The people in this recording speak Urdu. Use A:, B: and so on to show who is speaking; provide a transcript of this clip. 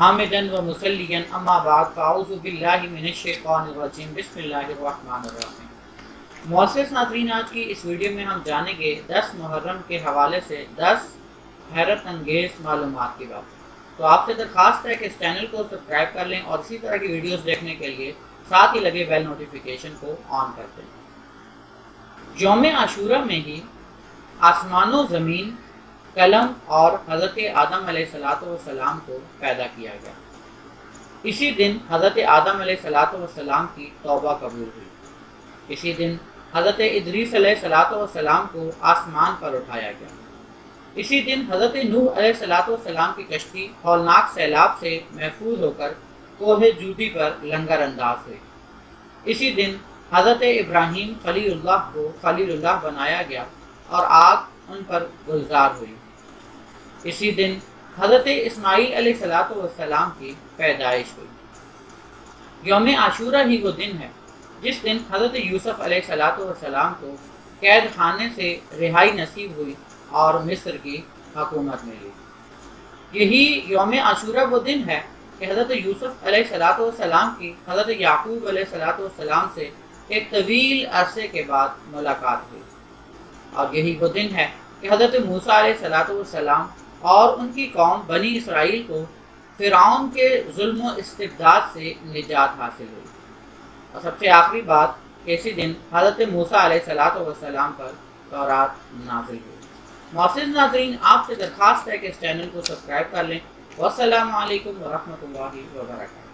A: حامدن و مسلین اما بعد فاعوذ باللہ من الشیطان الرجیم بسم اللہ الرحمن الرحیم۔ معزز ناظرین، آج کی اس ویڈیو میں ہم جانیں گے 10 محرم کے حوالے سے 10 حیرت انگیز معلومات کی بات۔ تو آپ سے درخواست ہے کہ اس چینل کو سبسکرائب کر لیں اور اسی طرح کی ویڈیوز دیکھنے کے لیے ساتھ ہی لگے بیل نوٹیفیکیشن کو آن کر دیں۔ یوم عاشورہ میں ہی آسمان و زمین، قلم اور حضرت آدم علیہ السلام کو پیدا کیا گیا۔ اسی دن حضرت آدم علیہ السلام کی توبہ قبول ہوئی۔ اسی دن حضرت ادریس علیہ السلام کو آسمان پر اٹھایا گیا۔ اسی دن حضرت نوح علیہ السلام کی کشتی ہولناک سیلاب سے محفوظ ہو کر کوہ جودی پر لنگر انداز ہوئی۔ اسی دن حضرت ابراہیم خلیل اللہ کو خلیل اللہ بنایا گیا اور آگ ان پر گلزار ہوئی۔ اسی دن حضرت اسماعیل علیہ السلام کی پیدائش ہوئی۔ یوم عاشورہ ہی وہ دن ہے جس دن حضرت یوسف علیہ السلام کو قید خانے سے رہائی نصیب ہوئی اور مصر کی حکومت ملی۔ یہی یوم عاشورہ وہ دن ہے کہ حضرت یوسف علیہ السلام کی حضرت یعقوب علیہ السلام سے ایک طویل عرصے کے بعد ملاقات ہوئی، اور یہی وہ دن ہے کہ حضرت موسیٰ علیہ السلام اور ان کی قوم بنی اسرائیل کو فرعون کے ظلم و استبداد سے نجات حاصل ہوئی۔ اور سب سے آخری بات کہ اسی دن حضرت موسیٰ علیہ السلام پر تورات نازل ہوئی۔ معزز ناظرین، آپ سے درخواست ہے کہ اس چینل کو سبسکرائب کر لیں۔ والسلام علیکم ورحمۃ اللہ وبرکاتہ۔